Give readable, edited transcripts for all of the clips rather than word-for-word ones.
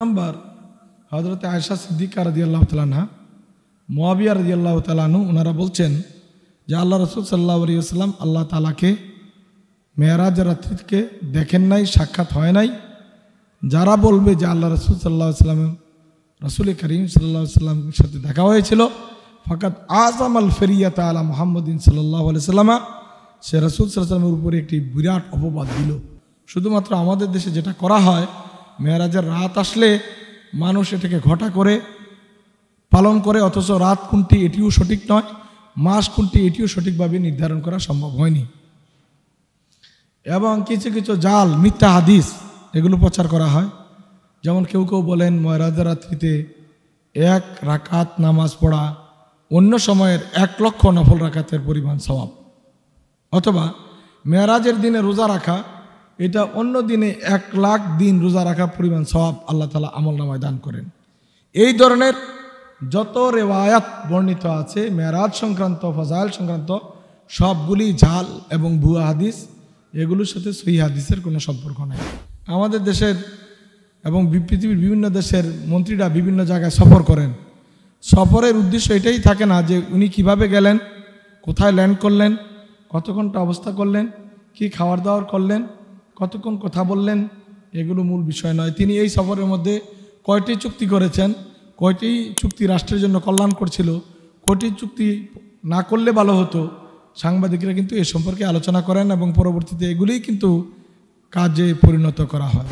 Number हजरत Ayesha Siddiqa রাদিয়াল্লাহু তাআলা আনহা মুয়াবিয়া রাদিয়াল্লাহু তাআলা আনহু ওনারা বলছেন যে আল্লাহ রাসূল সাল্লাল্লাহু আলাইহি ওয়াসাল্লাম আল্লাহ তাআলাকে মেরাজের রাত্রিতে দেখেন নাই, সাক্ষাৎ হয় নাই। যারা বলবে যে আল্লাহ রাসূল সাল্লাল্লাহু আলাইহি ওয়াসাল্লাম রাসূল করিম সাল্লাল্লাহু আলাইহি ওয়াসাল্লামের সাথে দেখা হয়েছিল, ফাকাত আযামাল ফরিয়াতা আলা মুহাম্মাদিন সাল্লাল্লাহু আলাইহি ওয়াসাল্লাম, সে রাসূল সাল্লাল্লাহু আলাইহি ওয়াসাল্লামের উপরে একটি বিরাট অপবাদ দিল। শুধুমাত্র আমাদের দেশে যেটা করা হয়, মেরাজের রাত আসলে মানুষ এটাকে ঘটা করে পালন করে, অথচ রাত কোনটি এটিও সঠিক নয়, মাস কোনটি এটিও সঠিকভাবে নির্ধারণ করা সম্ভব হয়নি। এবং কিছু কিছু জাল মিথ্যা হাদিস এগুলো প্রচার করা হয়। যেমন কেউ কেউ বলেন মেরাজের রাত্রিতে 1 রাকাত নামাজ পড়া অন্য সময়ের 1 লক্ষ নফল রাকাতের পরিমাণ সওয়াব, অথবা মেরাজের দিনে রোজা রাখা এটা অন্য দিনে 1 লাখ দিন রোজা রাখার পরিমাণ সওয়াব আল্লাহ তাআলা আমলনামায় দান করেন। এই ধরনের যত রেওয়ায়াত বর্ণিত আছে মেরাজ সংক্রান্ত, ফজাইল সংক্রান্ত, সবগুলি জাল এবং ভুয়া হাদিস। এগুলোর সাথে সহিহ হাদিসের কোনো সম্পর্ক নাই। আমাদের দেশের এবং পৃথিবীর বিভিন্ন দেশের মন্ত্রীরা বিভিন্ন জায়গায় সফর করেন। সফরের উদ্দেশ্য এটাই থাকে না যে উনি কিভাবে গেলেন, কোথায় ল্যান্ড করলেন, কত ঘন্টা অবস্থা করলেন, কি খাওয়ার দাওয়ার করলেন, কতক্ষণ কথা বললেন, এগুলো মূল বিষয় নয়। তিনি এই সফরের মধ্যে কয়টি চুক্তি করেছেন, কয়টি চুক্তি রাষ্ট্রের জন্য কল্যাণ করছিল, কয়টি চুক্তি না করলে ভালো হতো, সাংবাদিকরা কিন্তু এ সম্পর্কে আলোচনা করেন এবং পরবর্তীতে এগুলিই কিন্তু কাজে পরিণত করা হয়।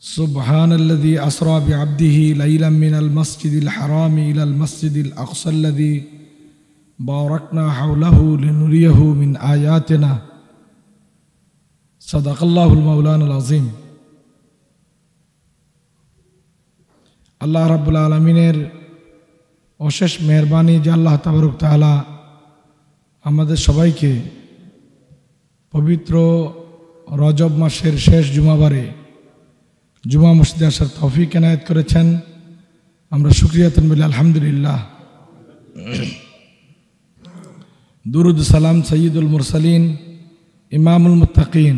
সুবহানাল্লাযী আসরা বিআবদিহি লাইলাম মিনাল মাসজিদিল হারামি ইলাল মাসজিদিল আকসাল্লাযী বারাকনা হাওলাহু লিনুরিয়াহু মিন আয়াতিনা সাদাকাল্লাহুল মাওলানাল আযীম। আল্লাহ রাব্বুল আলামিনের অশেষ মেহেরবানি যে আল্লাহ তাবারক তাআলা আমাদের সবাইকে পবিত্র রজব মাসের শেষ জুমাবারে জুমা মসজিদে আসার তৌফিক এনায়েত করেছেন। আমরা শুকরিয়া বলি আলহামদুলিল্লাহ। দুরুদ সালাম সৈয়দুল মুরসালিন, ইমামুল মুত্তাকিন,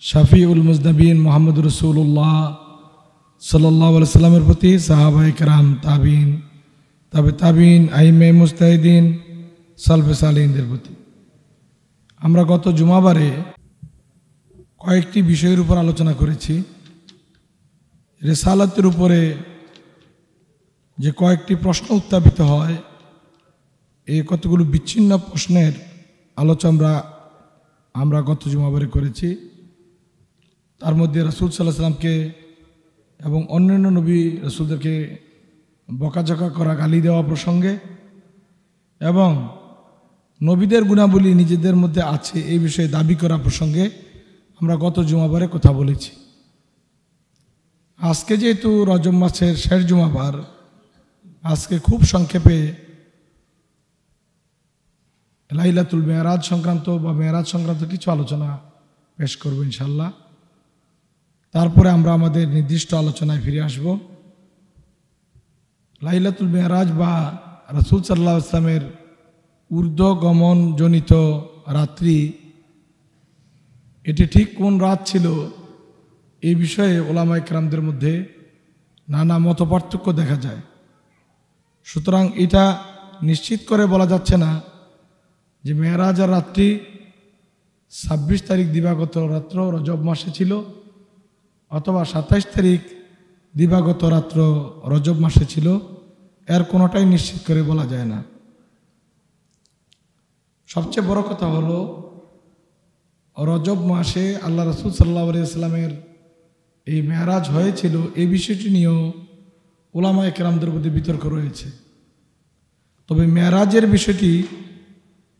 শাফিউল মুজনবিন মোহাম্মদ রাসূলুল্লাহ সাল্লাল্লাহু আলাইহি ওয়াসাল্লামের প্রতি, সাহাবায়ে কেরাম, তাবিঈন, তাবে তাবিঈন, আইম্মায়ে মুজতাহিদিন, সালফে সালেহিনদের প্রতি। আমরা গত জুমাবারে কয়েকটি বিষয়ের উপর আলোচনা করেছি। রিসালাতের উপরে যে কয়েকটি প্রশ্ন উত্থাপিত হয়, এই কতগুলো বিচ্ছিন্ন প্রশ্নের আলোচনা আমরা গত জুমাবারে করেছি। তার মধ্যে রাসূল সাল্লাল্লাহু আলাইহি ওয়াসাল্লামকে এবং অন্যান্য নবী রাসূলদেরকে বকাঝকা করা, গালি দেওয়া প্রসঙ্গে, এবং নবীদের গুণাবলী নিজেদের মধ্যে আছে এই বিষয়ে দাবি করা প্রসঙ্গে আমরা গত জুমাবারে কথা বলেছি। আজকে যেহেতু রজব মাসের শেষ জুমাবার, আজকে খুব সংক্ষেপে লাইলাতুল মেরাজ সংক্রান্ত বা মেরাজ সংক্রান্ত কিছু আলোচনা পেশ করব ইনশাল্লাহ। তারপরে আমরা আমাদের নির্দিষ্ট আলোচনায় ফিরে আসব। লাইলাতুল মেরাজ বা রাসূল সাল্লাল্লাহু আলাইহি ওয়াসাল্লামের ঊর্ধ্বগমন জনিত রাত্রি, এটি ঠিক কোন রাত ছিল এই বিষয়ে ওলামায়ে কেরামদের মধ্যে নানা মতপার্থক্য দেখা যায়। সুতরাং এটা নিশ্চিত করে বলা যাচ্ছে না যে মেরাজের রাত্রি 26 তারিখ দিবাগত রাত্র রজব মাসে ছিল, অথবা 27 তারিখ দিবাগত রাত্র রজব মাসে ছিল। এর কোনোটাই নিশ্চিত করে বলা যায় না। সবচেয়ে বড় কথা হলো রজব মাসে আল্লাহ রাসূল সাল্লাল্লাহু আলাইহি ওয়াসাল্লামের এই মেরাজ হয়েছিল, এই বিষয়টি নিয়েও উলামায়ে কেরামদের মধ্যে বিতর্ক রয়েছে। তবে মেরাজের বিষয়টি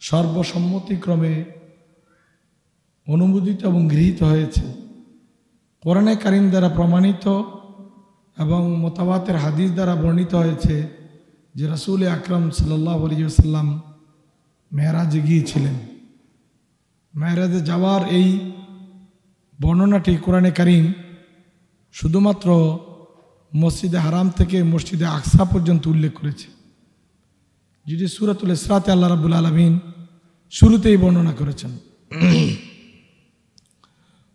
সর্বসম্মতিক্রমে অনুমোদিত এবং গৃহীত হয়েছে। কোরআনে কারীম দ্বারা প্রমাণিত এবং মুতাওয়াতির হাদিস দ্বারা বর্ণিত হয়েছে যে রাসূল আকরাম সাল্লাল্লাহু আলাইহি ওয়াসাল্লাম মেরাজে গিয়েছিলেন। মেরাজে যাওয়ার এই বর্ণনাটি কোরআনে কারীম শুধুমাত্র মসজিদে হারাম থেকে মসজিদে আকসা পর্যন্ত উল্লেখ করেছে, যেটি সূরাতুল ইসরাতে আল্লাহ রাব্বুল আলামিন শুরুতেই বর্ণনা করেছেন।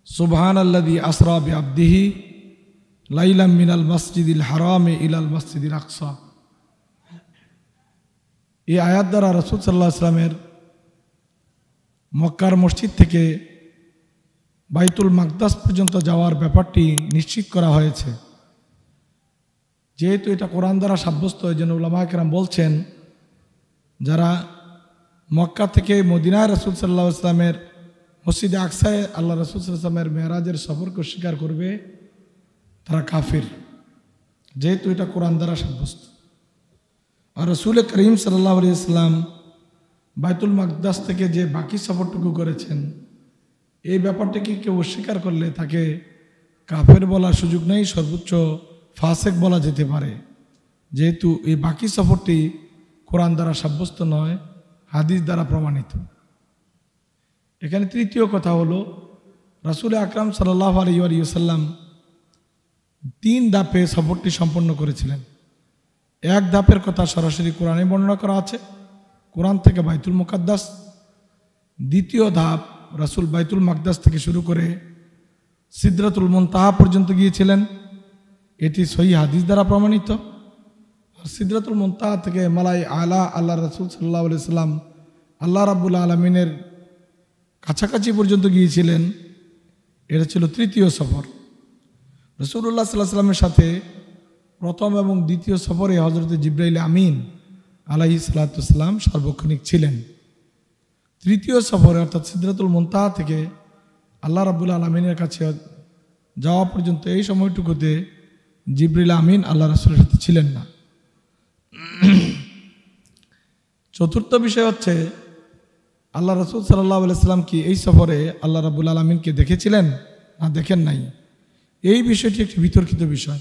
সুবহানাল্লাযী আসরা বিআবদিহি লাইলাম মিনাল মসজিদিল হারামে ইলাল মসজিদিল আকসা। এই আয়াত দ্বারা রাসূল সাল্লাল্লাহু আলাইহি ওয়াসাল্লামের মক্কার মসজিদ থেকে বাইতুল মাকদাস পর্যন্ত যাওয়ার ব্যাপারটি নিশ্চিত করা হয়েছে। যেহেতু এটা কোরআন দ্বারা সাব্যস্ত, এই জন্য উলামায়ে কেরাম বলছেন যারা মক্কা থেকে মদিনায় রাসূল সাল্লাল্লাহু আলাইহি ওয়াসাল্লামের মসজিদে আকসায় আল্লাহ রাসূল সাল্লাল্লাহু আলাইহি ওয়াসাল্লামের মেরাজের সফরকে অস্বীকার করবে তারা কাফির, যেহেতু এটা কোরআন দ্বারা সাব্যস্ত। আর রাসূল করিম সাল্লাল্লাহু আলাইহি ওয়াসাল্লাম বাইতুল মাকদাস থেকে যে বাকি সফরটুকু করেছেন, এই ব্যাপারটাকে কেউ অস্বীকার করলে তাকে কাফের বলার সুযোগ নেই, সর্বোচ্চ ফাসেক বলা যেতে পারে, যেহেতু এই বাকি সফরটি কোরআন দ্বারা সাব্যস্ত নয়, হাদিস দ্বারা প্রমাণিত। এখানে তৃতীয় কথা হলো রাসূল আকরাম সাল্লাল্লাহু আলাইহি ওয়াসাল্লাম 3 ধাপে সফরটি সম্পন্ন করেছিলেন। এক ধাপের কথা সরাসরি কোরআনে বর্ণনা করা আছে, কোরআন থেকে বাইতুল মুকাদ্দাস। দ্বিতীয় ধাপ রাসূল বাইতুল মাকদাস থেকে শুরু করে সিদরাতুল মুনতাহা পর্যন্ত গিয়েছিলেন, এটি সহিহ হাদিস দ্বারা প্রমাণিত। আর সিদরাতুল মুনতাহা থেকে মালাই আলা আল্লাহ রাসূল সাল্লাল্লাহু আলাইহি ওয়াসাল্লাম আল্লাহ রাব্বুল আলামিনের কাছাকাছি পর্যন্ত গিয়েছিলেন, এটা ছিল তৃতীয় সফর। রাসূলুল্লাহ সাল্লাল্লাহু আলাইহি ওয়াসাল্লামের সাথে প্রথম এবং দ্বিতীয় সফরে হযরত জিবরাইল আমিন আলাইহিস সালাতু ওয়াসসালাম সার্বক্ষণিক ছিলেন। তৃতীয় সফরে অর্থাৎ সিদরাতুল মুনতাহা থেকে আল্লাহ রাব্বুল আলামিনের কাছে যাওয়া পর্যন্ত এই সময়টুকুতে জিবরিল আমিন আল্লাহ রাসূলের সাথে ছিলেন না। চতুর্থ বিষয় হচ্ছে আল্লাহ রাসূল সাল্লাল্লাহু আলাইহি ওয়াসাল্লাম কি এই সফরে আল্লাহ রাব্বুল আলামিনকে দেখেছিলেন না দেখেন নাই, এই বিষয়টি একটি বিতর্কিত বিষয়।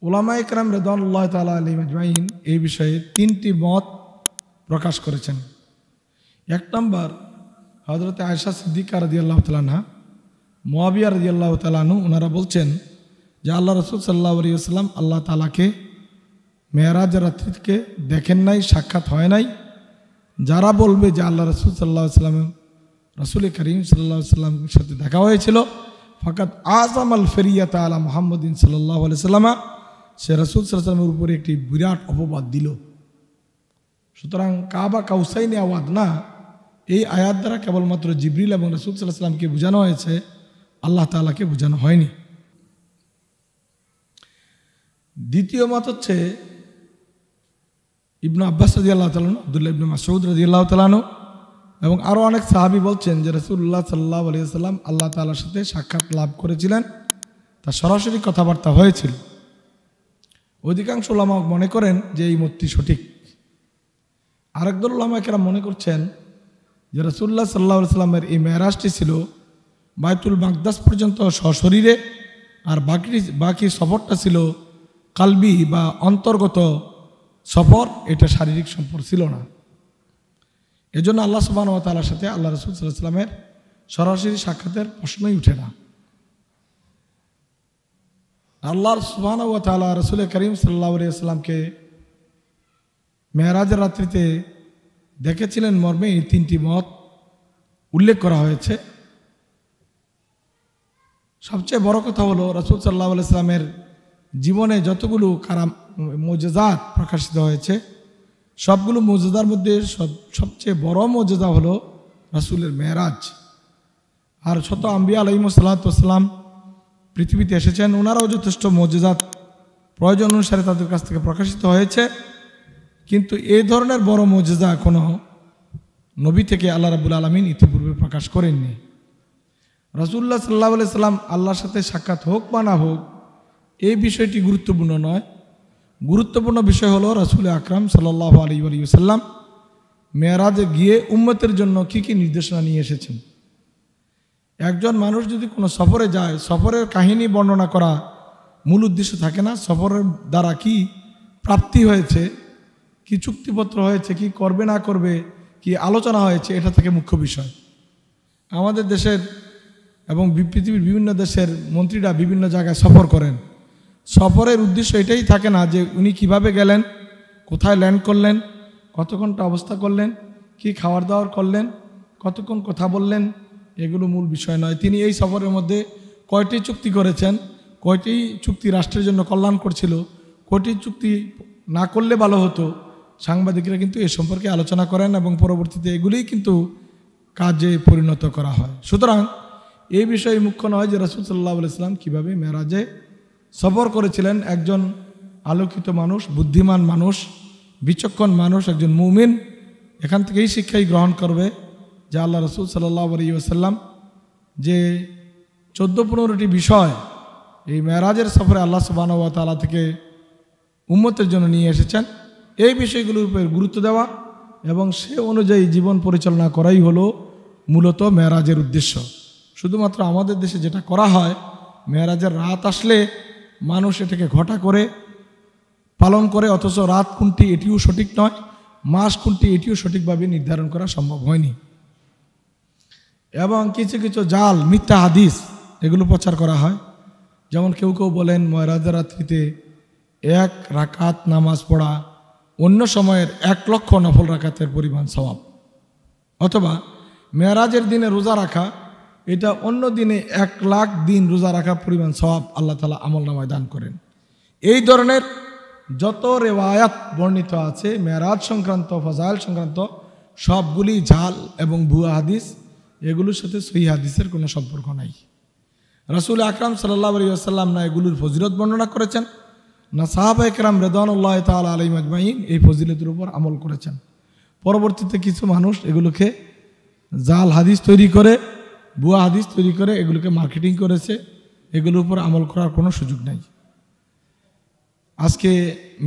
উলামায়ে কেরাম রিদওয়ানুল্লাহি তাআলা আলাইহিম আজমাইন এই বিষয়ে 3টি মত প্রকাশ করেছেন। 1 নম্বর হযরত আয়েশা সিদ্দিকা রাদিয়াল্লাহু তাআলা আনহা, মুয়াবিয়া রাদিয়াল্লাহু তাআলা আনহু, ওনারা বলছেন যে আল্লাহ রাসূল সাল্লাল্লাহু আলাইহি ওয়াসাল্লাম আল্লাহ তাআলাকে মেরাজের রাত্রিতে দেখেন নাই, সাক্ষাৎ হয় নাই। যারা বলবে যে আল্লাহ রাসূল সাল্লাল্লাহু আলাইহি ওয়াসাল্লাম রাসূল করিম সাল্লাল্লাহু আলাইহি ওয়াসাল্লামের সাথে দেখা হয়েছিল, ফাকাত আযামাল ফরিয়াতা আলা মুহাম্মাদিন সাল্লাল্লাহু আলাইহি ওয়াসাল্লাম, সে রাসূল সাল্লাল্লাহু আলাইহি ওয়াসাল্লামের উপরে একটি বিরাট অপবাদ দিল। সুতরাং কাবা কাউসাইনে আওয়াদ না, এই আয়াত দ্বারা কেবলমাত্র জিবরিল এবং রাসূল সাল্লাল্লাহু আলাইহি ওয়াসাল্লামকে বোঝানো হয়েছে, আল্লাহ তাআলাকে বোঝানো হয়নি। দ্বিতীয় মত হচ্ছে ইবনে আব্বাস রাদিয়াল্লাহু তাআলা, আব্দুল্লাহ ইবনে মাসউদ রাদিয়াল্লাহু তাআলা এবং আরও অনেক সাহাবী বলছেন যে রাসূলুল্লাহ সাল্লাল্লাহু আলাইহি ওয়াসাল্লাম আল্লাহ তাআলার সাথে সাক্ষাৎ লাভ করেছিলেন, তা সরাসরি কথাবার্তা হয়েছিল। অধিকাংশ উলামা মনে করেন যে এই মতটি সঠিক। আরেকদল উলামায়ে কেরাম মনে করছেন যে রাসূলুল্লাহ সাল্লাল্লাহু আলাইহি ওয়াসাল্লামের এই মেরাজটি ছিল বাইতুল মাকদাস পর্যন্ত সশরীরে, আর বাকি সফরটা ছিল কালবি বা অন্তর্গত সফর, এটা শারীরিক সফর ছিল না। এজন্য আল্লাহ সুবহানাহু ওয়া তাআলার সাথে আল্লাহ রাসূল সাল্লাল্লাহু আলাইহি ওয়াসাল্লামের সরাসরি সাক্ষাতের প্রশ্নই উঠে না। আল্লাহ সুবহানাহু ওয়া তাআলা রাসূল করিম সাল্লাল্লাহু আলাইহি ওয়াসাল্লামকে মেরাজের রাত্রিতে দেখেছিলেন মর্মে এই 3টি মত উল্লেখ করা হয়েছে। সবচেয়ে বড় কথা হলো রাসূল সাল্লাল্লাহু আলাইহি ওয়াসাল্লামের জীবনে যতগুলো মুজিজাত প্রকাশিত হয়েছে, সবগুলো মুজিজার মধ্যে সবচেয়ে বড় মুজিজা হলো রাসূলের মেরাজ। আর শত আম্বিয়া আলাইহিমুস সালাতু ওয়াস সালাম পৃথিবীতে এসেছেন, ওনারাও যথেষ্ট মুজিজাত প্রয়োজন অনুসারে তাদের কাছ থেকে প্রকাশিত হয়েছে, কিন্তু এই ধরনের বড় মুজিজা কোনো নবী থেকে আল্লাহ রাব্বুল আলামিন ইতিপূর্বে প্রকাশ করেননি। রাসূলুল্লাহ সাল্লাল্লাহু আলাইহি ওয়াসাল্লাম আল্লাহর সাথে সাক্ষাৎ হোক বা না হোক, এই বিষয়টি গুরুত্বপূর্ণ নয়। গুরুত্বপূর্ণ বিষয় হলো রাসূল আকরাম সাল্লাল্লাহু আলাইহি ওয়াসাল্লাম মেরাজে গিয়ে উম্মতের জন্য কী কী নির্দেশনা নিয়ে এসেছেন। একজন মানুষ যদি কোনো সফরে যায়, সফরের কাহিনী বর্ণনা করা মূল উদ্দেশ্য থাকে না, সফরের দ্বারা কি প্রাপ্তি হয়েছে, কি চুক্তিপত্র হয়েছে, কি করবে না করবে, কি আলোচনা হয়েছে, এটা থাকে মুখ্য বিষয়। আমাদের দেশের এবং পৃথিবীর বিভিন্ন দেশের মন্ত্রীরা বিভিন্ন জায়গায় সফর করেন, সফরের উদ্দেশ্য এটাই থাকে না যে উনি কিভাবে গেলেন, কোথায় ল্যান্ড করলেন, কত ঘন্টা অবস্থা করলেন, কি খাওয়ার দাওয়ার করলেন, কতক্ষণ কথা বললেন, এগুলো মূল বিষয় নয়। তিনি এই সফরের মধ্যে কয়টি চুক্তি করেছেন, কয়টি চুক্তি রাষ্ট্রের জন্য কল্যাণ করছিল, কয়টি চুক্তি না করলে ভালো হতো, সাংবাদিকরা কিন্তু এ সম্পর্কে আলোচনা করেন এবং পরবর্তীতে এগুলিই কিন্তু কাজে পরিণত করা হয়। সুতরাং এই বিষয়ে মুখ্য নয় যে রাসূল সাল্লাল্লাহু আলাইহি ওয়াসাল্লাম কীভাবে মেরাজে সফর করেছিলেন। একজন আলোকিত মানুষ, বুদ্ধিমান মানুষ, বিচক্ষণ মানুষ, একজন মুমিন এখান থেকেই শিক্ষাই গ্রহণ করবে যে আল্লাহ রাসূল সাল্লাল্লাহু আলাইহি ওয়াসাল্লাম যে 14-15টি বিষয় এই মেরাজের সফরে আল্লাহ সুবহানাহু ওয়া তাআলা থেকে উম্মতের জন্য নিয়ে এসেছেন, এই বিষয়গুলোর উপর গুরুত্ব দেওয়া এবং সে অনুযায়ী জীবন পরিচালনা করাই হলো মূলত মেরাজের উদ্দেশ্য। শুধুমাত্র আমাদের দেশে যেটা করা হয়, মেরাজের রাত আসলে মানুষ এটাকে ঘটা করে পালন করে, অথচ রাত কোনটি এটিও সঠিক নয়, মাস কোনটি এটিও সঠিকভাবে নির্ধারণ করা সম্ভব হয়নি। এবং কিছু কিছু জাল মিথ্যা হাদিস এগুলো প্রচার করা হয়। যেমন কেউ কেউ বলেন মেরাজের রাত্রিতে 1 রাকাত নামাজ পড়া অন্য সময়ের 1 লক্ষ নফল রাকাতের পরিমাণ সওয়াব, অথবা মেরাজের দিনে রোজা রাখা এটা অন্য দিনে 1 লাখ দিন রোজা রাখা পরিমাণ সওয়াব আল্লাহ তাআলা আমলনামায় দান করেন। এই ধরনের যত রেওয়ায়াত বর্ণিত আছে মেরাজ সংক্রান্ত, ফজাইল সংক্রান্ত, সবগুলি জাল এবং ভুয়া হাদিস, এগুলোর সাথে সহিহ হাদিসের কোনো সম্পর্ক নাই। রাসূল আকরাম সাল্লাল্লাহু আলাইহি ওয়াসাল্লাম না এগুলোর ফজিলত বর্ণনা করেছেন, না সাহাবায়ে কেরাম রিদওয়ানুল্লাহি তাআলা আলাইহিম আজমাইন এই ফজিলতের উপর আমল করেছেন। পরবর্তীতে কিছু মানুষ এগুলোকে জাল হাদিস তৈরি করে, ভুয়া হাদিস তৈরি করে এগুলোকে মার্কেটিং করেছে, এগুলোর উপর আমল করার কোনো সুযোগ নাই। আজকে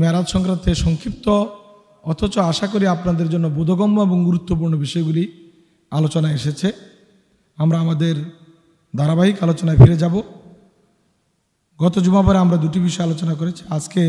মেরাজ সংক্রান্তে সংক্ষিপ্ত অথচ আশা করি আপনাদের জন্য বোধগম্য এবং গুরুত্বপূর্ণ বিষয়গুলি আলোচনায় এসেছে। আমরা আমাদের ধারাবাহিক আলোচনায় ফিরে যাব। গত জুমাবারে আমরা 2টি বিষয় আলোচনা করেছি। আজকে